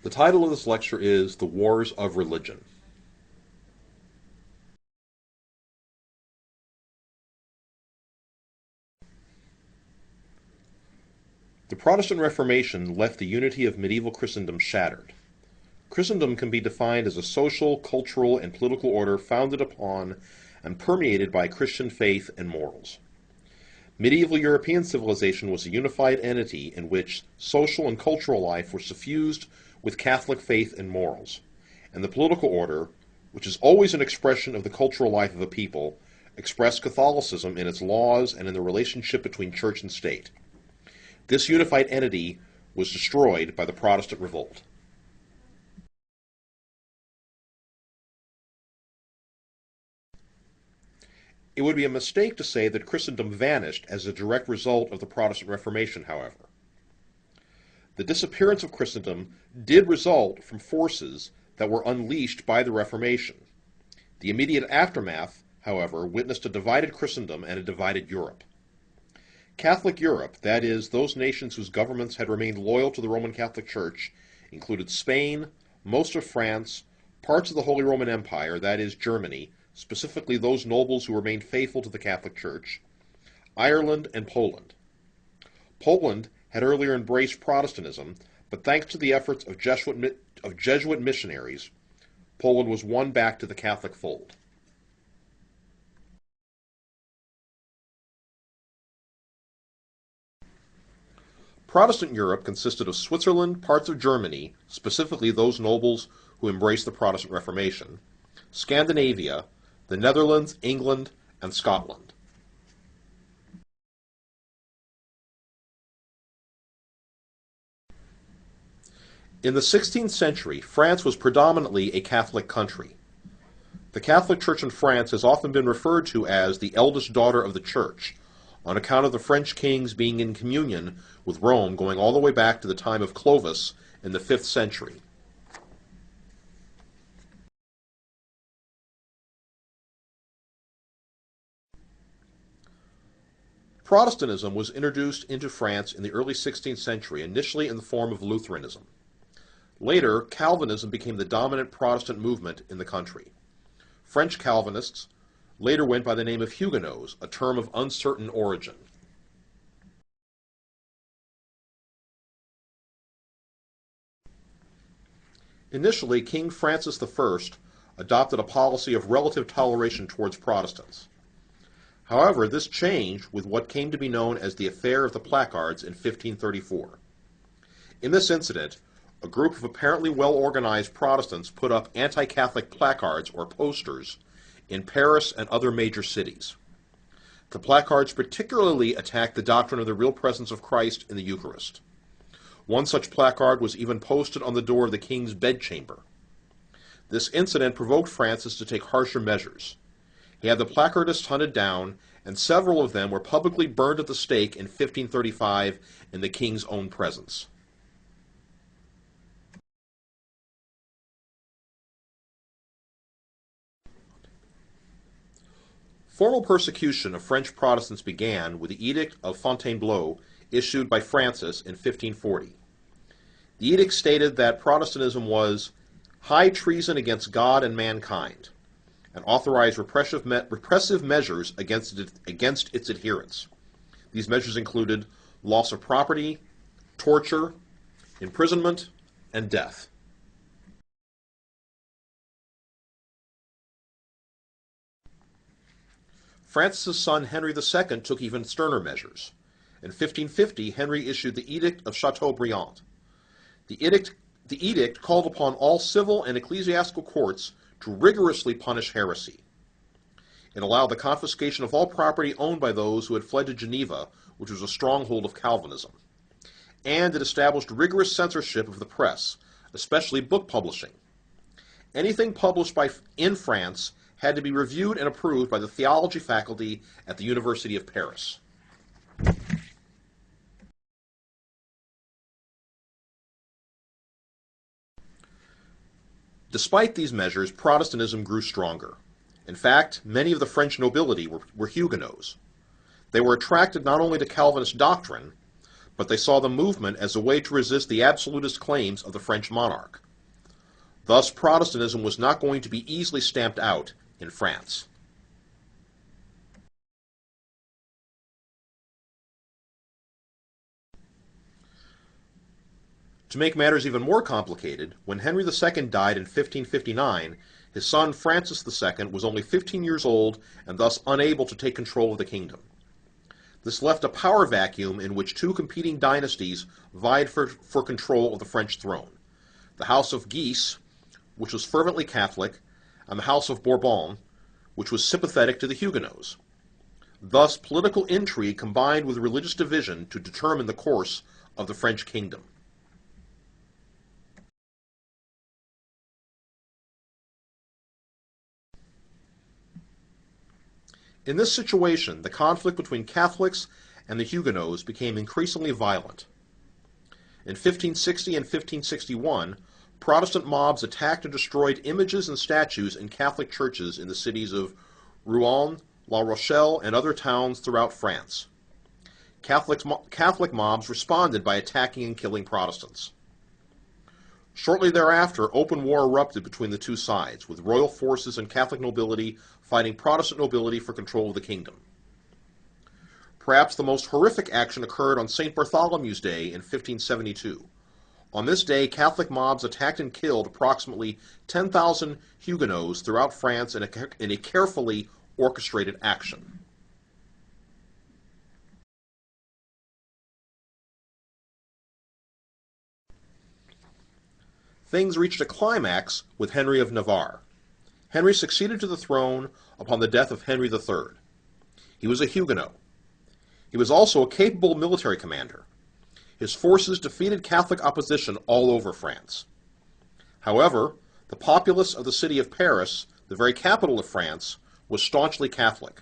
The title of this lecture is The Wars of Religion. The Protestant Reformation left the unity of medieval Christendom shattered. Christendom can be defined as a social, cultural, and political order founded upon and permeated by Christian faith and morals. Medieval European civilization was a unified entity in which social and cultural life were suffused with Catholic faith and morals, and the political order, which is always an expression of the cultural life of a people, expressed Catholicism in its laws and in the relationship between church and state. This unified entity was destroyed by the Protestant revolt. It would be a mistake to say that Christendom vanished as a direct result of the Protestant Reformation, however. The disappearance of Christendom did result from forces that were unleashed by the Reformation. The immediate aftermath, however, witnessed a divided Christendom and a divided Europe. Catholic Europe, that is, those nations whose governments had remained loyal to the Roman Catholic Church, included Spain, most of France, parts of the Holy Roman Empire, that is, Germany, specifically those nobles who remained faithful to the Catholic Church, Ireland, and Poland. Poland had earlier embraced Protestantism, but thanks to the efforts of Jesuit missionaries, Poland was won back to the Catholic fold. Protestant Europe consisted of Switzerland, parts of Germany, specifically those nobles who embraced the Protestant Reformation, Scandinavia, the Netherlands, England, and Scotland. In the 16th century, France was predominantly a Catholic country. The Catholic Church in France has often been referred to as the eldest daughter of the Church, on account of the French kings being in communion with Rome going all the way back to the time of Clovis in the 5th century. Protestantism was introduced into France in the early 16th century, initially in the form of Lutheranism. Later, Calvinism became the dominant Protestant movement in the country. French Calvinists later went by the name of Huguenots, a term of uncertain origin. Initially, King Francis I adopted a policy of relative toleration towards Protestants. However, this changed with what came to be known as the Affair of the Placards in 1534. In this incident, a group of apparently well-organized Protestants put up anti-Catholic placards or posters in Paris and other major cities. The placards particularly attacked the doctrine of the real presence of Christ in the Eucharist. One such placard was even posted on the door of the king's bedchamber. This incident provoked Francis to take harsher measures. He had the placardists hunted down, and several of them were publicly burned at the stake in 1535 in the king's own presence. Formal persecution of French Protestants began with the Edict of Fontainebleau issued by Francis in 1540. The edict stated that Protestantism was high treason against God and mankind, and authorized repressive measures against its adherents. These measures included loss of property, torture, imprisonment, and death. Francis's son Henry II took even sterner measures. In 1550, Henry issued the Edict of Chateaubriand. The edict called upon all civil and ecclesiastical courts to rigorously punish heresy. It allowed the confiscation of all property owned by those who had fled to Geneva, which was a stronghold of Calvinism. And it established rigorous censorship of the press, especially book publishing. Anything published in France had to be reviewed and approved by the theology faculty at the University of Paris. Despite these measures, Protestantism grew stronger. In fact, many of the French nobility were Huguenots. They were attracted not only to Calvinist doctrine, but they saw the movement as a way to resist the absolutist claims of the French monarch. Thus, Protestantism was not going to be easily stamped out in France. To make matters even more complicated, when Henry II died in 1559, his son Francis II was only 15 years old and thus unable to take control of the kingdom. This left a power vacuum in which two competing dynasties vied for control of the French throne: the House of Guise, which was fervently Catholic, and the House of Bourbon, which was sympathetic to the Huguenots. Thus, political intrigue combined with religious division to determine the course of the French kingdom. In this situation, the conflict between Catholics and the Huguenots became increasingly violent. In 1560 and 1561, Protestant mobs attacked and destroyed images and statues in Catholic churches in the cities of Rouen, La Rochelle, and other towns throughout France. Catholic mobs responded by attacking and killing Protestants. Shortly thereafter, open war erupted between the two sides, with royal forces and Catholic nobility fighting Protestant nobility for control of the kingdom. Perhaps the most horrific action occurred on St. Bartholomew's Day in 1572. On this day, Catholic mobs attacked and killed approximately 10,000 Huguenots throughout France in a carefully orchestrated action. Things reached a climax with Henry of Navarre. Henry succeeded to the throne upon the death of Henry III. He was a Huguenot. He was also a capable military commander. His forces defeated Catholic opposition all over France. However, the populace of the city of Paris, the very capital of France, was staunchly Catholic,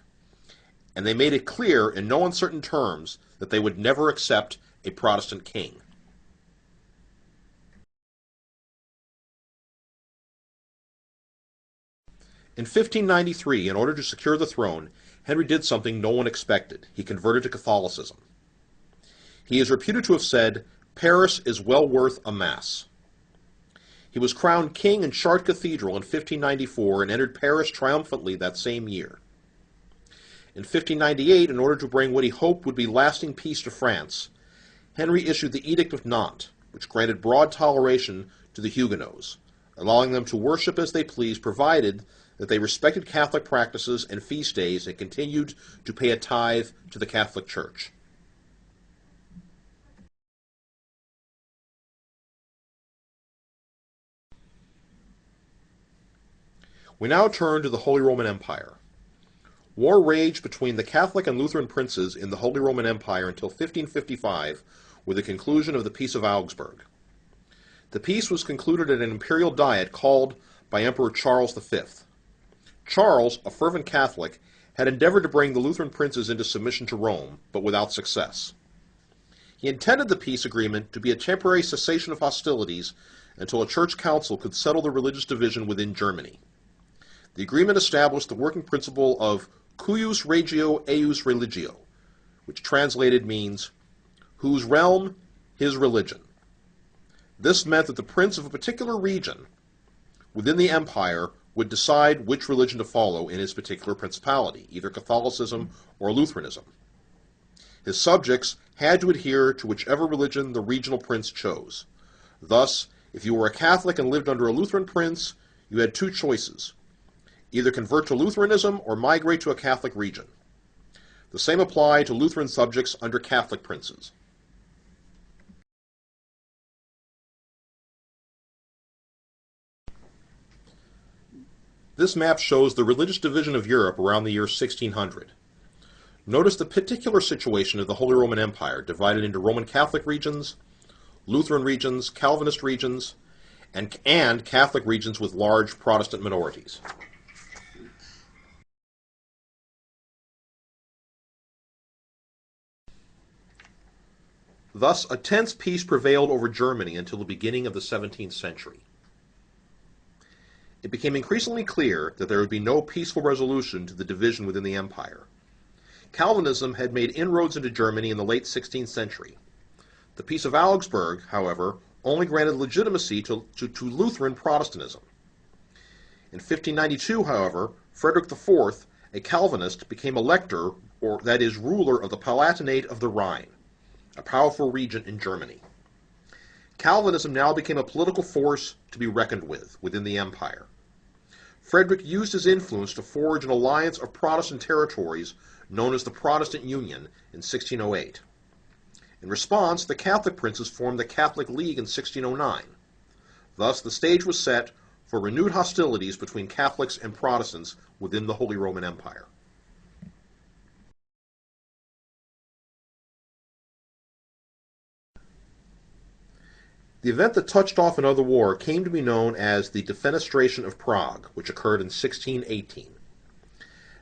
and they made it clear in no uncertain terms that they would never accept a Protestant king. In 1593, in order to secure the throne, Henry did something no one expected. He converted to Catholicism. He is reputed to have said, "Paris is well worth a mass." He was crowned king in Chartres Cathedral in 1594 and entered Paris triumphantly that same year. In 1598, in order to bring what he hoped would be lasting peace to France, Henry issued the Edict of Nantes, which granted broad toleration to the Huguenots, allowing them to worship as they pleased, provided that they respected Catholic practices and feast days and continued to pay a tithe to the Catholic Church. We now turn to the Holy Roman Empire. War raged between the Catholic and Lutheran princes in the Holy Roman Empire until 1555, with the conclusion of the Peace of Augsburg. The peace was concluded at an imperial diet called by Emperor Charles V. Charles, a fervent Catholic, had endeavored to bring the Lutheran princes into submission to Rome, but without success. He intended the peace agreement to be a temporary cessation of hostilities until a church council could settle the religious division within Germany. The agreement established the working principle of cuius regio eius religio, which translated means, whose realm, his religion. This meant that the prince of a particular region within the empire would decide which religion to follow in his particular principality, either Catholicism or Lutheranism. His subjects had to adhere to whichever religion the regional prince chose. Thus, if you were a Catholic and lived under a Lutheran prince, you had two choices: either convert to Lutheranism or migrate to a Catholic region. The same applied to Lutheran subjects under Catholic princes. This map shows the religious division of Europe around the year 1600. Notice the particular situation of the Holy Roman Empire, divided into Roman Catholic regions, Lutheran regions, Calvinist regions, and Catholic regions with large Protestant minorities. Thus, a tense peace prevailed over Germany until the beginning of the 17th century. It became increasingly clear that there would be no peaceful resolution to the division within the empire. Calvinism had made inroads into Germany in the late 16th century. The Peace of Augsburg, however, only granted legitimacy to Lutheran Protestantism. In 1592, however, Frederick IV, a Calvinist, became elector, or that is, ruler of the Palatinate of the Rhine, a powerful region in Germany. Calvinism now became a political force to be reckoned with within the empire. Frederick used his influence to forge an alliance of Protestant territories known as the Protestant Union in 1608. In response, the Catholic princes formed the Catholic League in 1609. Thus, the stage was set for renewed hostilities between Catholics and Protestants within the Holy Roman Empire. The event that touched off another war came to be known as the Defenestration of Prague, which occurred in 1618.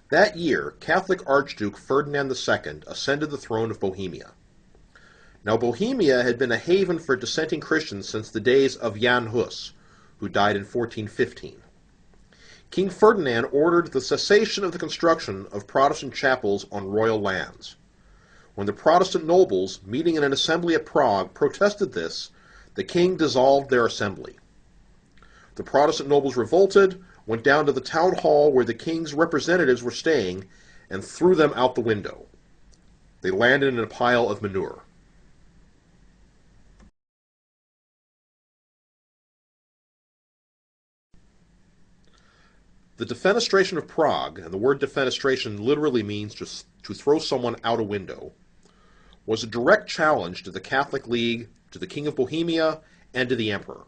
That year, Catholic Archduke Ferdinand II ascended the throne of Bohemia. Now, Bohemia had been a haven for dissenting Christians since the days of Jan Hus, who died in 1415. King Ferdinand ordered the cessation of the construction of Protestant chapels on royal lands. When the Protestant nobles, meeting in an assembly at Prague, protested this, the king dissolved their assembly. The Protestant nobles revolted, went down to the town hall where the king's representatives were staying, and threw them out the window. They landed in a pile of manure. The Defenestration of Prague, and the word defenestration literally means to throw someone out a window, was a direct challenge to the Catholic League, to the King of Bohemia, and to the Emperor.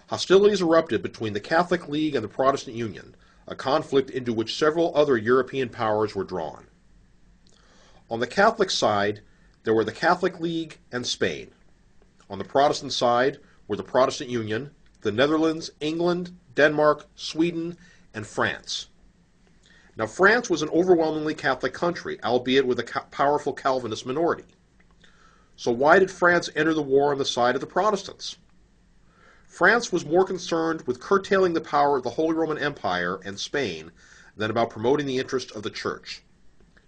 Hostilities erupted between the Catholic League and the Protestant Union, a conflict into which several other European powers were drawn. On the Catholic side, there were the Catholic League and Spain. On the Protestant side were the Protestant Union, the Netherlands, England, Denmark, Sweden, and France. Now, France was an overwhelmingly Catholic country, albeit with a powerful Calvinist minority. So why did France enter the war on the side of the Protestants? France was more concerned with curtailing the power of the Holy Roman Empire and Spain than about promoting the interest of the Church.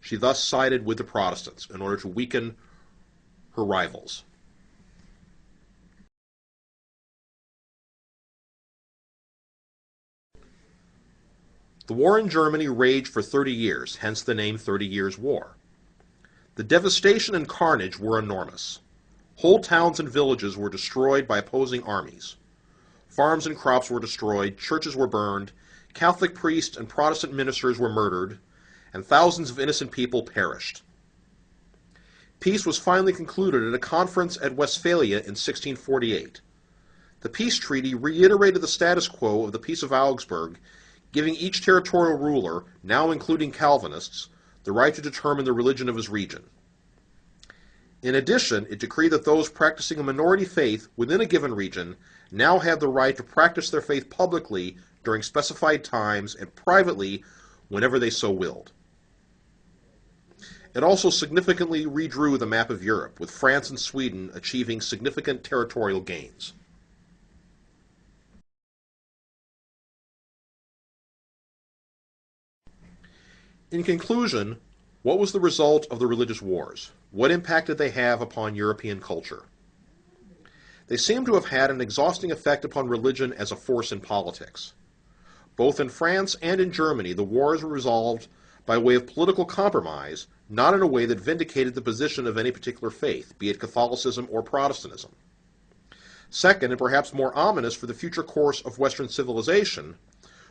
She thus sided with the Protestants in order to weaken her rivals. The war in Germany raged for 30 years, hence the name 30 Years' War. The devastation and carnage were enormous. Whole towns and villages were destroyed by opposing armies. Farms and crops were destroyed, churches were burned, Catholic priests and Protestant ministers were murdered, and thousands of innocent people perished. Peace was finally concluded at a conference at Westphalia in 1648. The peace treaty reiterated the status quo of the Peace of Augsburg, giving each territorial ruler, now including Calvinists, the right to determine the religion of his region. In addition, it decreed that those practicing a minority faith within a given region now had the right to practice their faith publicly during specified times and privately whenever they so willed. It also significantly redrew the map of Europe, with France and Sweden achieving significant territorial gains. In conclusion, what was the result of the religious wars? What impact did they have upon European culture? They seem to have had an exhausting effect upon religion as a force in politics. Both in France and in Germany, the wars were resolved by way of political compromise, not in a way that vindicated the position of any particular faith, be it Catholicism or Protestantism. Second, and perhaps more ominous for the future course of Western civilization,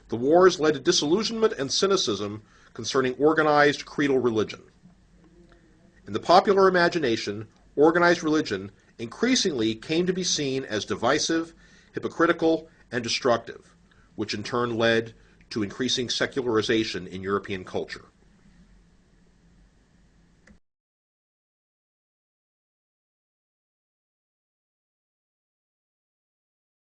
the wars led to disillusionment and cynicism concerning organized creedal religion. In the popular imagination, organized religion increasingly came to be seen as divisive, hypocritical, and destructive, which in turn led to increasing secularization in European culture.